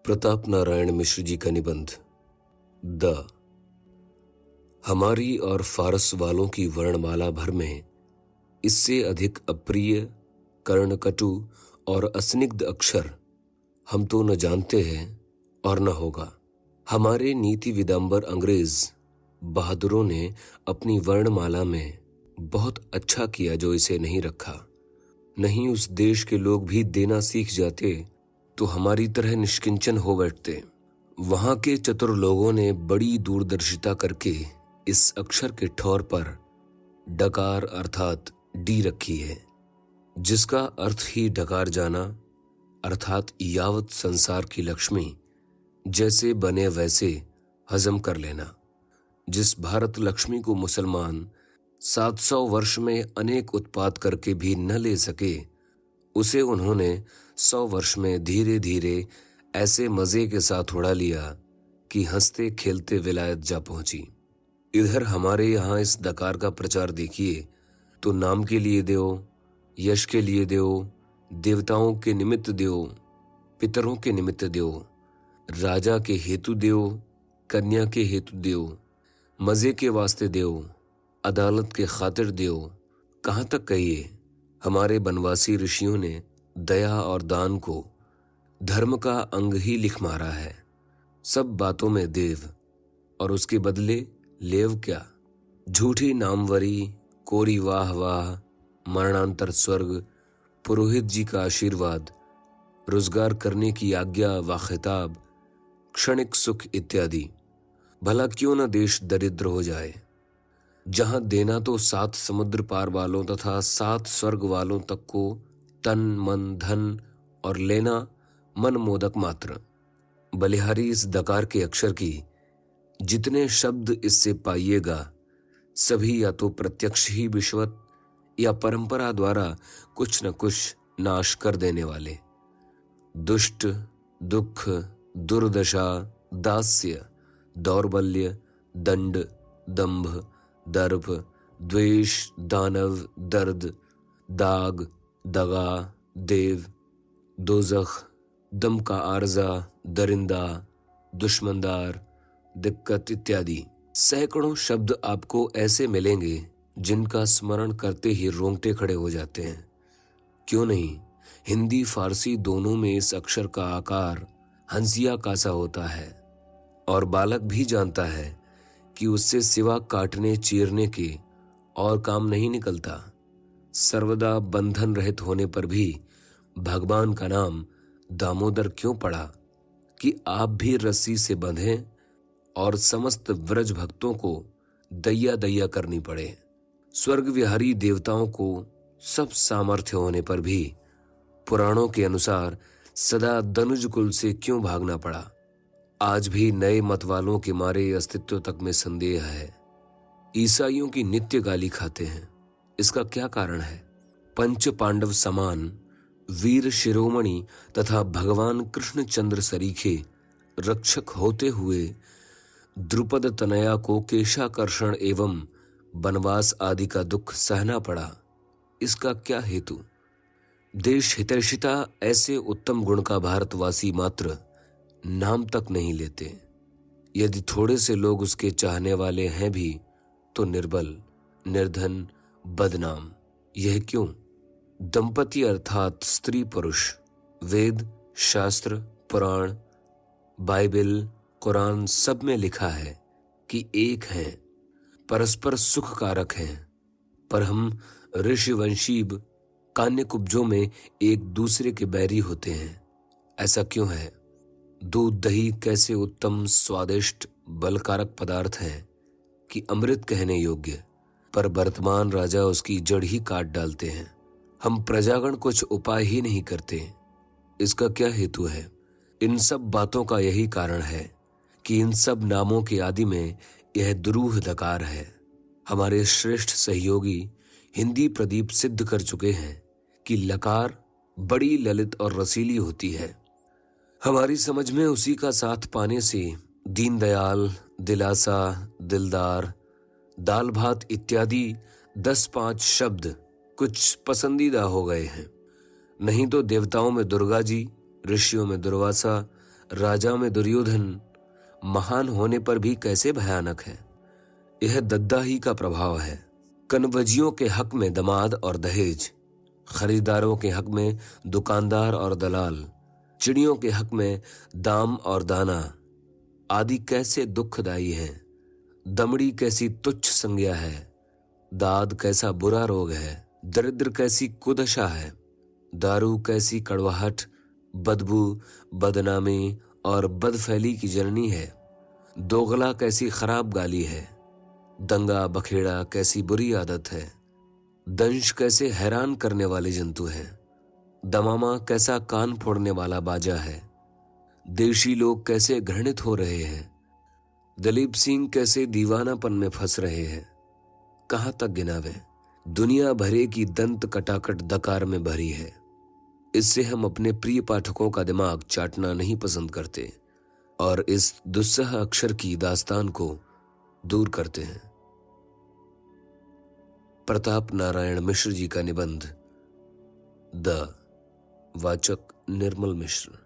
प्रताप नारायण मिश्र जी का निबंध द हमारी और फारस वालों की वर्णमाला भर में इससे अधिक अप्रिय, कर्णकटु और असनिग्ध अक्षर हम तो न जानते हैं और न होगा। हमारे नीति विदांबर अंग्रेज बहादुरों ने अपनी वर्णमाला में बहुत अच्छा किया जो इसे नहीं रखा। नहीं उस देश के लोग भी देना सीख जाते तो हमारी तरह निष्किंचन हो बैठते। वहां के चतुर लोगों ने बड़ी दूरदर्शिता करके इस अक्षर के ठौर पर डकार अर्थात डी रखी है, जिसका अर्थ ही डकार जाना अर्थात यावत संसार की लक्ष्मी जैसे बने वैसे हजम कर लेना। जिस भारत लक्ष्मी को मुसलमान 700 वर्ष में अनेक उत्पात करके भी न ले सके, उसे उन्होंने 100 वर्ष में धीरे धीरे ऐसे मजे के साथ उड़ा लिया कि हंसते खेलते विलायत जा पहुंची। इधर हमारे यहाँ इस डकार का प्रचार देखिए तो नाम के लिए देओ, यश के लिए देओ, देवताओं के निमित्त देओ, पितरों के निमित्त देओ, राजा के हेतु देओ, कन्या के हेतु देओ, मजे के वास्ते देओ, अदालत के खातिर देओ। कहाँ तक कहिए, हमारे बनवासी ऋषियों ने दया और दान को धर्म का अंग ही लिख मारा है। सब बातों में देव और उसके बदले लेव क्या? झूठी नामवरी, कोरी वाह वाह, मरणांतर स्वर्ग, पुरोहित जी का आशीर्वाद, रोजगार करने की आज्ञा व खिताब, क्षणिक सुख इत्यादि। भला क्यों न देश दरिद्र हो जाए, जहां देना तो 7 समुद्र पार वालों तथा 7 स्वर्ग वालों तक को तन मन धन और लेना मन मोदक मात्र। बलिहारी इस दकार के अक्षर की जितने शब्द इससे पाइएगा सभी या तो प्रत्यक्ष ही विश्वत या परंपरा द्वारा कुछ न कुछ नाश कर देने वाले। दुष्ट, दुख, दुर्दशा, दास्य, दौर्बल्य, दंड, दंभ, दर्प, द्वेष, दानव, दर्द, दाग, दगा, देव, दोजख, दम का आर्जा, दरिंदा, दुश्मनदार, दिक्कत इत्यादि। सैकड़ों शब्द आपको ऐसे मिलेंगे जिनका स्मरण करते ही रोंगटे खड़े हो जाते हैं। क्यों नहीं, हिंदी फारसी दोनों में इस अक्षर का आकार हंसिया का सा होता है और बालक भी जानता है कि उससे सिवा काटने चीरने के और काम नहीं निकलता। सर्वदा बंधन रहित होने पर भी भगवान का नाम दामोदर क्यों पड़ा कि आप भी रस्सी से बंधें और समस्त व्रज भक्तों को दैया दैया करनी पड़े। स्वर्ग विहारी देवताओं को सब सामर्थ्य होने पर भी पुराणों के अनुसार सदा दनुज कुल से क्यों भागना पड़ा? आज भी नए मत वालों के मारे अस्तित्व तक में संदेह है। ईसाइयों की नित्य गाली खाते हैं, इसका क्या कारण है? पंच पांडव समान वीर शिरोमणि तथा भगवान कृष्णचंद्र सरीखे रक्षक होते हुए द्रुपद तनया को केशाकर्षण एवं वनवास आदि का दुख सहना पड़ा। इसका क्या हेतु? देश हितैषिता ऐसे उत्तम गुण का भारतवासी मात्र नाम तक नहीं लेते। यदि थोड़े से लोग उसके चाहने वाले हैं भी तो निर्बल, निर्धन, बदनाम। यह क्यों? दंपति अर्थात स्त्री पुरुष वेद, शास्त्र, पुराण, बाइबल, कुरान सब में लिखा है कि एक हैं, परस्पर सुख कारक हैं, पर हम ऋषिवंशीब कान्यकुब्जों में एक दूसरे के बैरी होते हैं। ऐसा क्यों है? दूध दही कैसे उत्तम स्वादिष्ट बलकारक पदार्थ हैं कि अमृत कहने योग्य, पर वर्तमान राजा उसकी जड़ ही काट डालते हैं। हम प्रजागण कुछ उपाय ही नहीं करते। इसका क्या हेतु है? इन सब बातों का यही कारण है कि इन सब नामों के आदि में यह दुरूह दकार है। हमारे श्रेष्ठ सहयोगी हिंदी प्रदीप सिद्ध कर चुके हैं कि लकार बड़ी ललित और रसीली होती है। हमारी समझ में उसी का साथ पाने से दीनदयाल, दिलासा, दिलदार, दाल भात इत्यादि 10-5 शब्द कुछ पसंदीदा हो गए हैं। नहीं तो देवताओं में दुर्गा जी, ऋषियों में दुर्वासा, राजा में दुर्योधन महान होने पर भी कैसे भयानक है। यह दद्दाही का प्रभाव है। कनवजियों के हक में दमाद और दहेज, खरीदारों के हक में दुकानदार और दलाल, चिड़ियों के हक में दाम और दाना आदि कैसे दुखदायी हैं। दमड़ी कैसी तुच्छ संज्ञा है, दाद कैसा बुरा रोग है, दरिद्र कैसी कुदशा है, दारू कैसी कड़वाहट, बदबू, बदनामी और बदफैली की जननी है, दोगला कैसी खराब गाली है, दंगा बखेड़ा कैसी बुरी आदत है, दंश कैसे हैरान करने वाले जंतु है, दमामा कैसा कान फोड़ने वाला बाजा है, देशी लोग कैसे घृणित हो रहे हैं, दलीप सिंह कैसे दीवानापन में फंस रहे हैं। कहाँ तक गिनावे। दुनिया भरे की दंत कटाकट दकार में भरी है। इससे हम अपने प्रिय पाठकों का दिमाग चाटना नहीं पसंद करते और इस दुस्सह अक्षर की दास्तान को दूर करते हैं। प्रताप नारायण मिश्र जी का निबंध द वाचक निर्मल मिश्र।